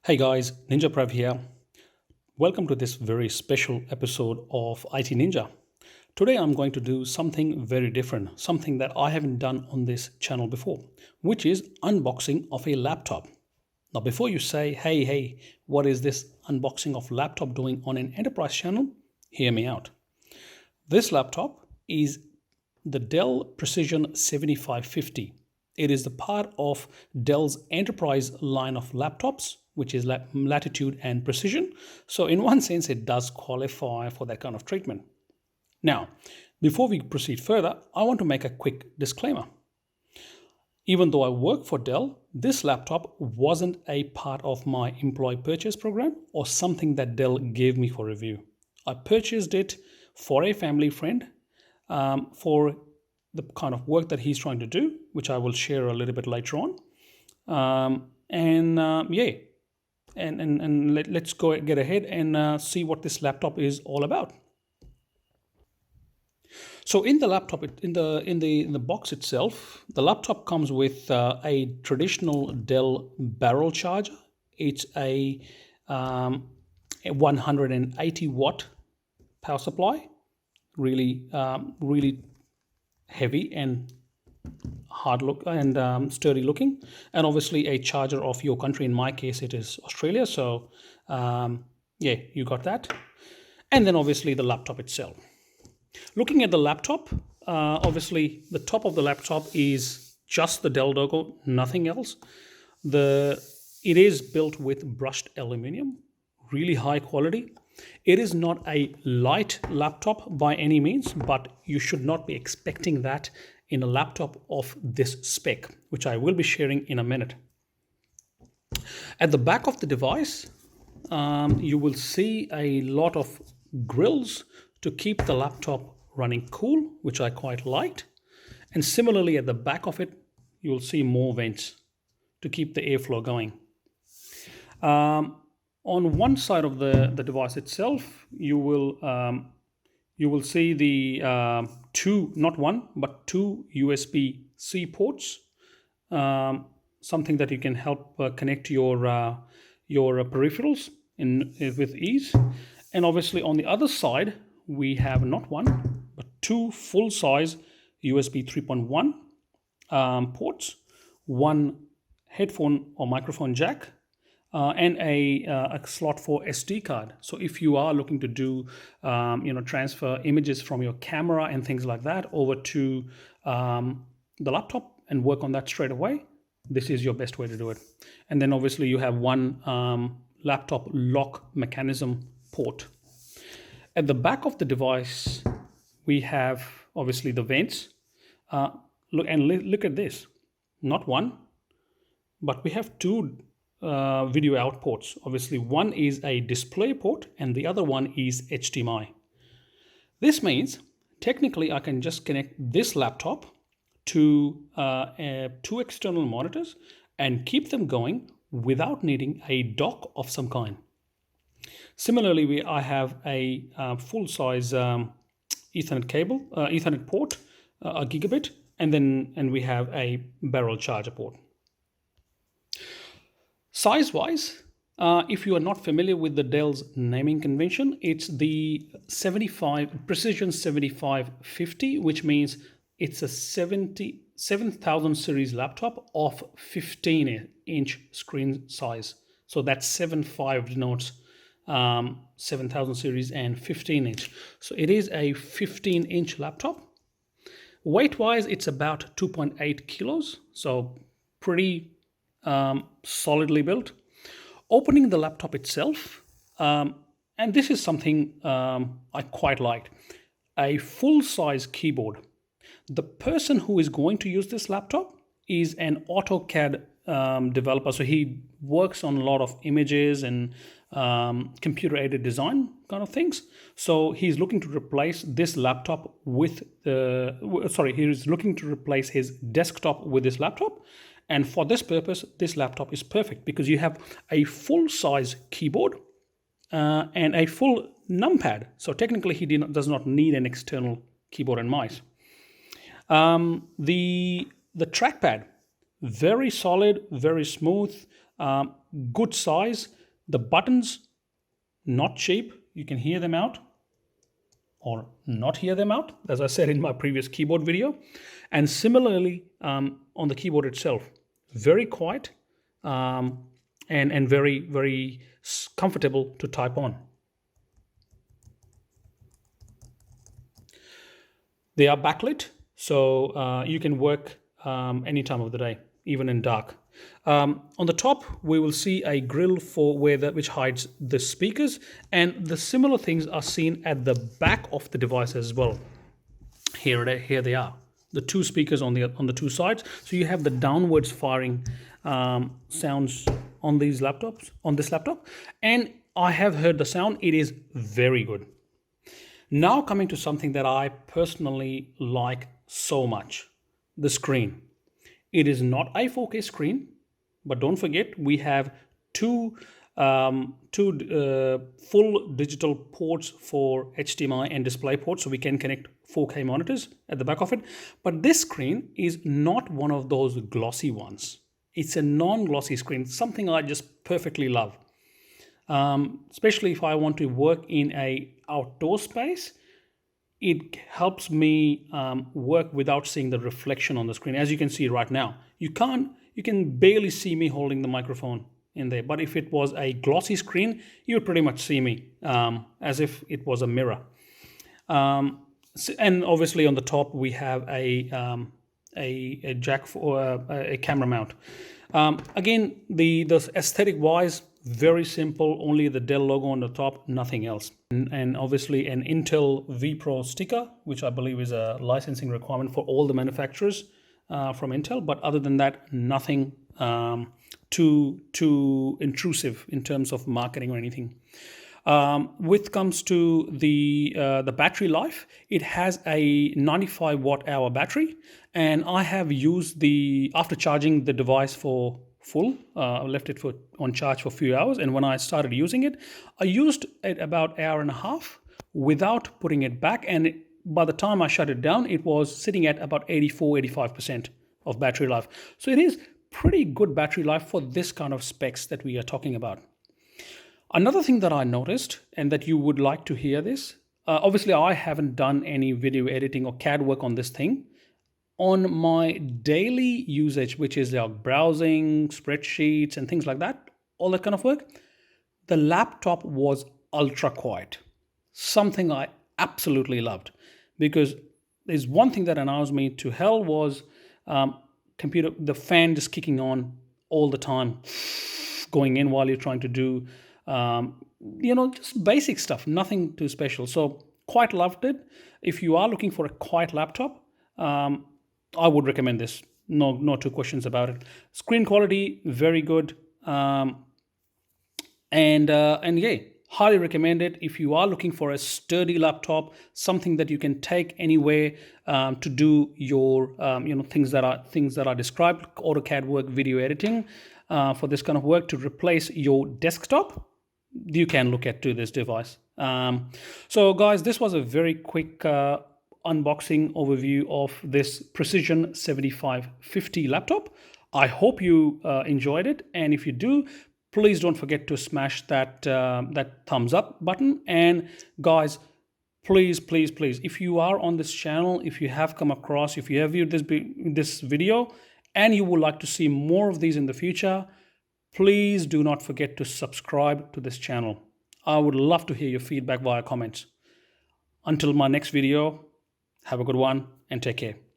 Hey guys, Ninja Prav here. Welcome to this very special episode of IT Ninja. Today I'm going to do something very different, something that I haven't done on this channel before, which is unboxing of a laptop. Now, before you say, hey, what is this unboxing of laptop doing on an enterprise channel? Hear me out. This laptop is the Dell Precision 7550. It is the part of Dell's enterprise line of laptops, which is Latitude and Precision. So in one sense, it does qualify for that kind of treatment. Now, before we proceed further, I want to make a quick disclaimer. Even though I work for Dell, this laptop wasn't a part of my employee purchase program or something that Dell gave me for review. I purchased it for a family friend for the kind of work that he's trying to do, which I will share a little bit later on. Let's go get ahead and see what this laptop is all about. So in the laptop, in the box itself, the laptop comes with a traditional Dell barrel charger. It's a 180 watt power supply, really heavy and hard look and sturdy looking, and obviously a charger of your country. In my case, it is Australia. So you got that, and then obviously the laptop itself. Looking at the laptop, obviously the top of the laptop is just the Dell logo, nothing else. It is built with brushed aluminum, really high quality. It is not a light laptop by any means, but you should not be expecting that in a laptop of this spec, which I will be sharing in a minute. At the back of the device, you will see a lot of grills to keep the laptop running cool, which I quite liked. And similarly, at the back of it, you will see more vents to keep the airflow going. On one side of the device itself, you will see the two, not one, but two USB-C ports, something that you can help connect your peripherals with ease. And obviously on the other side, we have not one, but two full-size USB 3.1 ports, one headphone or microphone jack, and a slot for SD card. So if you are looking to do, transfer images from your camera and things like that over to the laptop and work on that straight away, this is your best way to do it. And then obviously you have one laptop lock mechanism port. At the back of the device, we have obviously the vents. Look at this, not one, but we have two video out ports. Obviously, one is a display port and the other one is HDMI. This means technically I can just connect this laptop to two external monitors and keep them going without needing a dock of some kind. Similarly, I have a full-size Ethernet cable, Ethernet port, a gigabit, and we have a barrel charger port. Size-wise, if you are not familiar with the Dell's naming convention, it's the Precision 7550, which means it's a 7000 series laptop of 15-inch screen size. So that's 75 denotes 7000 series and 15-inch. So it is a 15-inch laptop. Weight-wise, it's about 2.8 kilos, so pretty solidly built. Opening the laptop itself, and this is something I quite liked, a full-size keyboard. The person who is going to use this laptop is an AutoCAD developer, so he works on a lot of images and computer-aided design kind of things. So he's looking to replace this laptop with he's looking to replace his desktop with this laptop. And for this purpose, this laptop is perfect because you have a full-size keyboard and a full numpad. So technically, he does not need an external keyboard and mouse. The trackpad, very solid, very smooth, good size. The buttons, not cheap. You can hear them out or not hear them out, as I said in my previous keyboard video. And similarly, on the keyboard itself, very quiet and very, very comfortable to type on. They are backlit, so you can work any time of the day, even in dark. On the top, we will see a grill for which hides the speakers, and the similar things are seen at the back of the device as well. Here they are, the two speakers on the two sides. So you have the downwards firing sounds on this laptop, and I have heard the sound. It is very good. Now coming to something that I personally like so much, the screen. It is not a 4K screen, but don't forget we have two full digital ports for HDMI and display ports, so we can connect 4K monitors at the back of it. But this screen is not one of those glossy ones. It's a non-glossy screen, something I just perfectly love. Especially if I want to work in a outdoor space, it helps me work without seeing the reflection on the screen. As you can see right now, you can barely see me holding the microphone in there. But if it was a glossy screen, you would pretty much see me as if it was a mirror. And obviously on the top we have a jack for a camera mount. Again, the aesthetic wise, very simple, only the Dell logo on the top, nothing else. And obviously an Intel vPro sticker, which I believe is a licensing requirement for all the manufacturers from Intel. But other than that, nothing too intrusive in terms of marketing or anything. With comes to the battery life, it has a 95 watt hour battery, and I have used after charging the device for full, I left it on charge for a few hours, and when I started using it, I used it about an hour and a half without putting it back, and by the time I shut it down, it was sitting at about 84-85% of battery life. So it is pretty good battery life for this kind of specs that we are talking about. Another thing that I noticed, and that you would like to hear this, obviously I haven't done any video editing or CAD work on this thing. On my daily usage, which is like browsing, spreadsheets and things like that, all that kind of work, the laptop was ultra quiet. Something I absolutely loved, because there's one thing that annoys me to hell was the fan just kicking on all the time, going in while you're trying to do just basic stuff, nothing too special. So quite loved it. If you are looking for a quiet laptop, I would recommend this. No two questions about it. Screen quality, very good. And yeah, highly recommend it. If you are looking for a sturdy laptop, something that you can take anywhere to do your things that are described, AutoCAD work, video editing, for this kind of work, to replace your desktop, you can look at this device. So guys, this was a very quick unboxing overview of this Precision 7550 laptop. I hope you enjoyed it, and if you do, please don't forget to smash that thumbs up button. And guys, please, if you are on this channel, if you have come across, if you have viewed this video and you would like to see more of these in the future, please do not forget to subscribe to this channel. I would love to hear your feedback via comments. Until my next video, have a good one and take care.